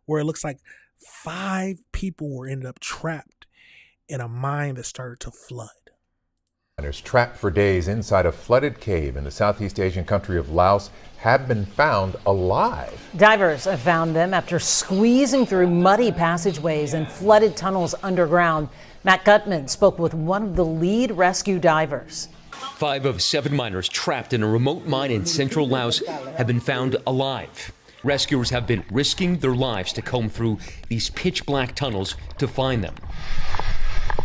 where it looks like 5 people were ended up trapped in a mine that started to flood. Miners trapped for days inside a flooded cave in the Southeast Asian country of Laos have been found alive. Divers have found them after squeezing through muddy passageways and flooded tunnels underground. Matt Gutman spoke with one of the lead rescue divers. 5 of 7 miners trapped in a remote mine in central Laos have been found alive. Rescuers have been risking their lives to comb through these pitch black tunnels to find them.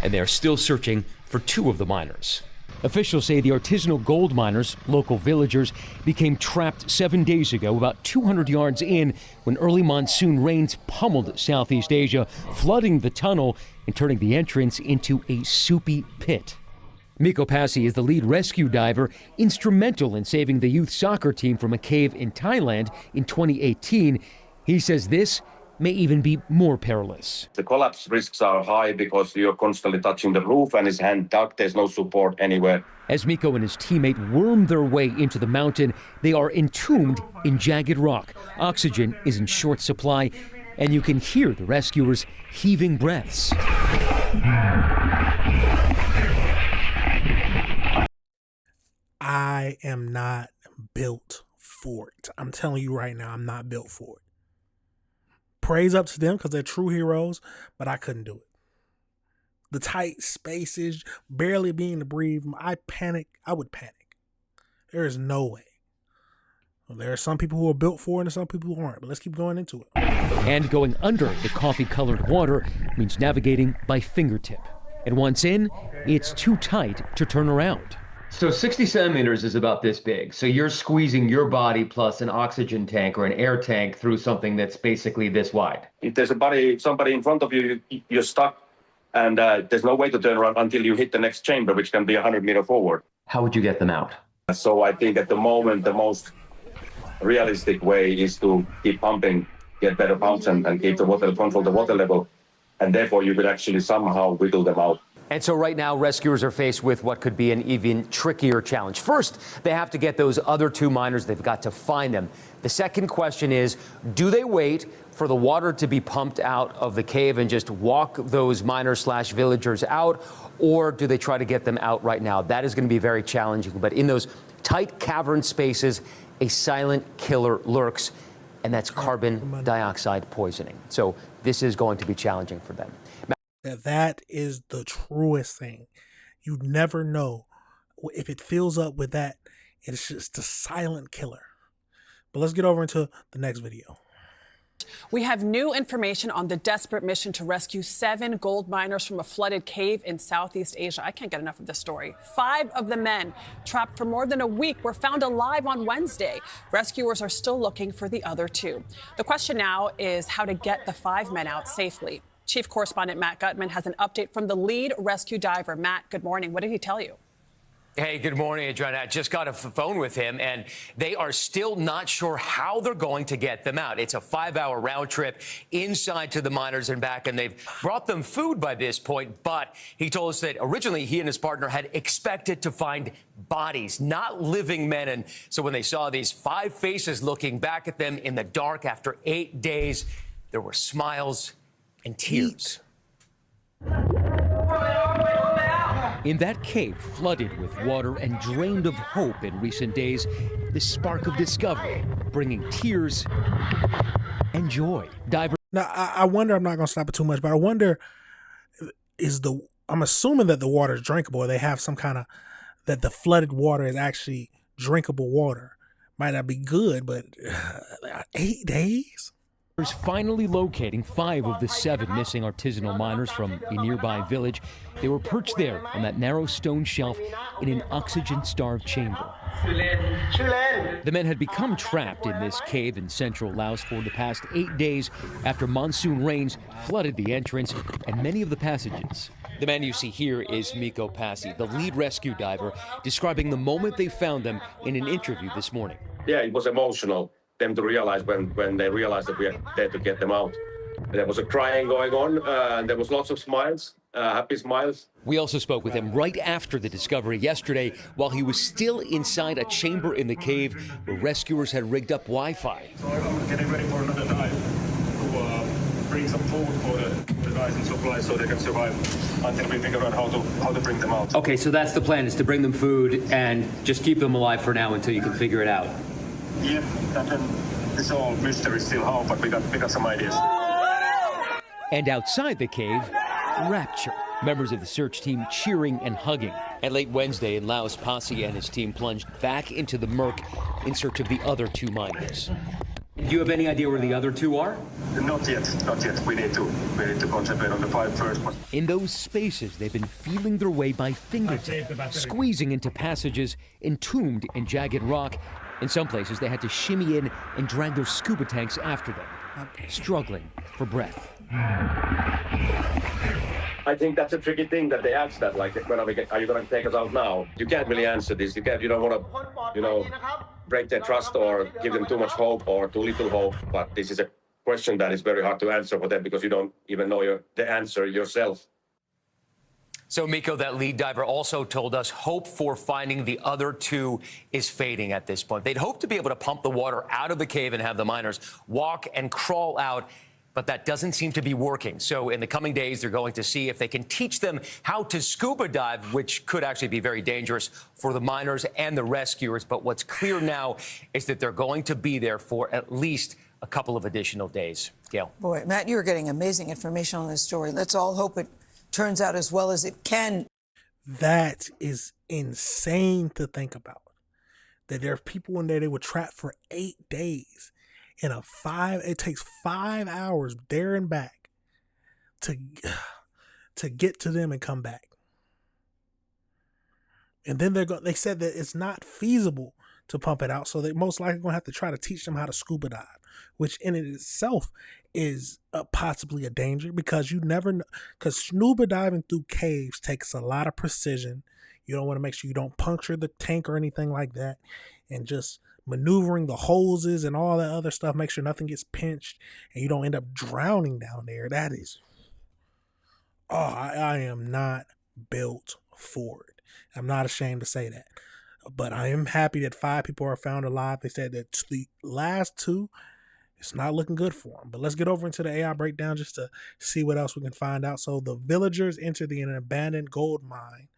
And they are still searching for 2 of the miners. Officials say the artisanal gold miners, local villagers, became trapped 7 days ago, about 200 yards in, when early monsoon rains pummeled Southeast Asia, flooding the tunnel and turning the entrance into a soupy pit. Miko Pasi is the lead rescue diver, instrumental in saving the youth soccer team from a cave in Thailand in 2018. He says this may even be more perilous. The collapse risks are high because you're constantly touching the roof and his hand dug. There's no support anywhere. As Miko and his teammate worm their way into the mountain, they are entombed in jagged rock. Oxygen is in short supply, and you can hear the rescuers heaving breaths. I am not built for it. I'm telling you right now, I'm not built for it. Praise up to them because they're true heroes, but I couldn't do it. The tight spaces, barely being able to breathe, I would panic. There is no way. Well, there are some people who are built for it and some people who aren't, but let's keep going into it. And going under the coffee-colored water means navigating by fingertip. And once in, it's too tight to turn around. So 60 centimeters is about this big. So you're squeezing your body plus an oxygen tank or an air tank through something that's basically this wide. If there's somebody in front of you, you're stuck, and there's no way to turn around until you hit the next chamber, which can be 100 meters forward. How would you get them out? So I think at the moment, the most realistic way is to keep pumping, get better pumps, and keep control the water level, and therefore you could actually somehow wiggle them out. And so right now, rescuers are faced with what could be an even trickier challenge. First, they have to get those other 2 miners. They've got to find them. The second question is, do they wait for the water to be pumped out of the cave and just walk those miners/villagers out, or do they try to get them out right now? That is going to be very challenging. But in those tight cavern spaces, a silent killer lurks, and that's carbon dioxide poisoning. So this is going to be challenging for them. That is the truest thing. You never know if it fills up with that. It's just a silent killer. But let's get over into the next video. We have new information on the desperate mission to rescue 7 gold miners from a flooded cave in Southeast Asia. I can't get enough of this story. 5 of the men, trapped for more than a week, were found alive on Wednesday. Rescuers are still looking for the other 2. The question now is how to get the 5 men out safely. Chief Correspondent Matt Gutman has an update from the lead rescue diver. Matt, good morning. What did he tell you? Hey, good morning, Adriana. I just got a phone with him, and they are still not sure how they're going to get them out. It's a 5-hour round trip inside to the miners and back, and they've brought them food by this point. But he told us that originally he and his partner had expected to find bodies, not living men. And so when they saw these 5 faces looking back at them in the dark after 8 days, there were smiles and tears. In that cave, flooded with water and drained of hope in recent days, the spark of discovery, bringing tears and joy. Now, I wonder, I'm not going to stop it too much, but I wonder, I'm assuming that the water is drinkable, or they have some kind of, that the flooded water is actually drinkable water. Might not be good, but 8 days? Finally locating 5 of the 7 missing artisanal miners from a nearby village. They were perched there on that narrow stone shelf in an oxygen-starved chamber. The men had become trapped in this cave in central Laos for the past 8 days after monsoon rains flooded the entrance and many of the passages. The man you see here is Miko Pasi, the lead rescue diver, describing the moment they found them in an interview this morning. Yeah, it was emotional. Them to realize when they realized that we are there to get them out. There was a crying going on, and there was lots of smiles, happy smiles. We also spoke with him right after the discovery yesterday, while he was still inside a chamber in the cave where rescuers had rigged up Wi-Fi. So I'm getting ready for another dive to bring some food for the guys in supply so they can survive until we figure out how to bring them out. Okay, so that's the plan, is to bring them food and just keep them alive for now until you can figure it out. Yep, it's all mystery still how, but we got some ideas. And outside the cave, rapture. Members of the search team cheering and hugging. And late Wednesday in Laos, Pasi and his team plunged back into the murk in search of the other 2 miners. Do you have any idea where the other 2 are? Not yet. We need to concentrate on the 5 first. In those spaces, they've been feeling their way by fingertip, squeezing into passages entombed in jagged rock. In some places, they had to shimmy in and drag their scuba tanks after them, struggling for breath. I think that's a tricky thing that they ask that, like, when are you going to take us out now? You can't really answer this. You don't want to, break their trust or give them too much hope or too little hope. But this is a question that is very hard to answer for them because you don't even know the answer yourself. So, Mikko, that lead diver also told us hope for finding the other 2 is fading at this point. They'd hope to be able to pump the water out of the cave and have the miners walk and crawl out, but that doesn't seem to be working. So in the coming days, they're going to see if they can teach them how to scuba dive, which could actually be very dangerous for the miners and the rescuers. But what's clear now is that they're going to be there for at least a couple of additional days. Gail. Boy, Matt, you're getting amazing information on this story. Let's all hope it turns out as well as it can. That is insane to think about. That there are people in there, they were trapped for 8 days. It takes 5 hours there and back to get to them and come back. And then they said that it's not feasible to pump it out, so they most likely going to have to try to teach them how to scuba dive, which in it itself is possibly a danger because you never know. Because scuba diving through caves takes a lot of precision. You don't want to make sure you don't puncture the tank or anything like that, and just maneuvering the hoses and all that other stuff, make sure nothing gets pinched and you don't end up drowning down there. That is, I am not built for it. I'm not ashamed to say that. But I am happy that 5 people are found alive. They said that the last 2, it's not looking good for them. But let's get over into the AI breakdown just to see what else we can find out. So the villagers entered an abandoned gold mine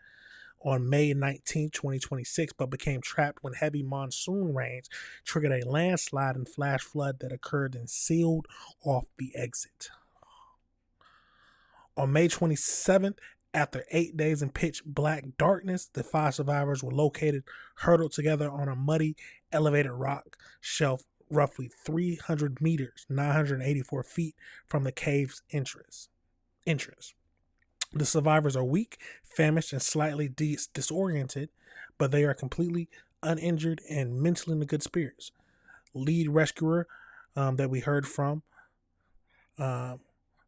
on May 19, 2026, but became trapped when heavy monsoon rains triggered a landslide and flash flood that occurred and sealed off the exit. On May 27th, after 8 days in pitch black darkness, the 5 survivors were located huddled together on a muddy, elevated rock shelf roughly 300 meters, 984 feet from the cave's entrance. The survivors are weak, famished, and slightly disoriented, but they are completely uninjured and mentally in good spirits. Lead rescuer that we heard from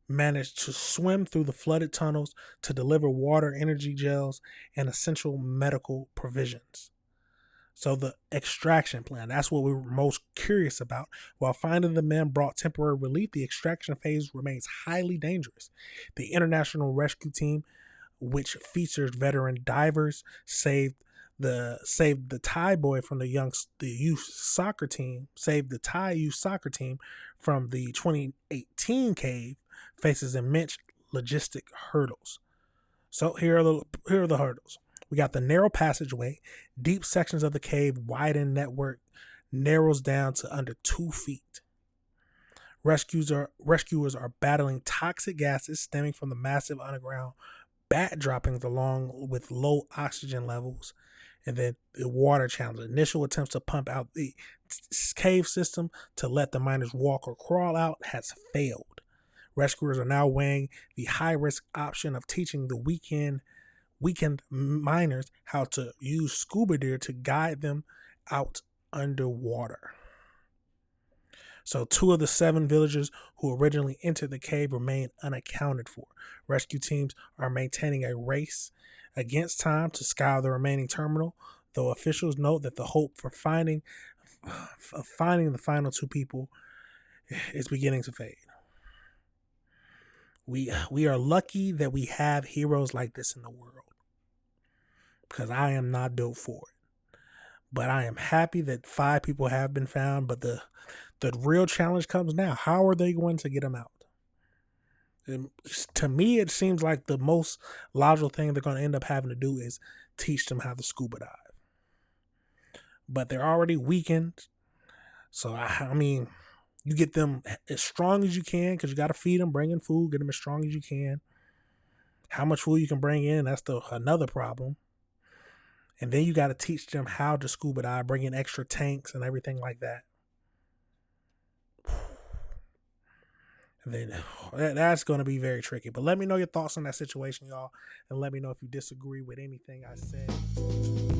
managed to swim through the flooded tunnels to deliver water, energy gels, and essential medical provisions. So the extraction plan, that's what we were most curious about. While finding the men brought temporary relief, the extraction phase remains highly dangerous. The international rescue team, which features veteran divers, saved the Thai boy from the youth soccer team from the 2018 cave, faces immense logistic hurdles. So here are the hurdles. We got the narrow passageway. Deep sections of the cave widened network narrows down to under 2 feet. Rescuers are battling toxic gases stemming from the massive underground bat droppings along with low oxygen levels. And then the water challenge. Initial attempts to pump out the cave system to let the miners walk or crawl out has failed. Rescuers are now weighing the high-risk option of teaching the weakened miners how to use scuba gear to guide them out underwater. So 2 of the 7 villagers who originally entered the cave remain unaccounted for. Rescue teams are maintaining a race against time to scour the remaining terminal, though officials note that the hope for finding the final 2 people is beginning to fade. We are lucky that we have heroes like this in the world, because I am not built for it. But I am happy that 5 people have been found, but the real challenge comes now. How are they going to get them out? To me, it seems like the most logical thing they're going to end up having to do is teach them how to scuba dive. But they're already weakened. So, I mean, you get them as strong as you can because you got to feed them, bring in food, get them as strong as you can. How much food you can bring in, that's another problem. And then you got to teach them how to scuba dive, bring in extra tanks and everything like that. And then that's going to be very tricky. But let me know your thoughts on that situation, y'all. And let me know if you disagree with anything I said.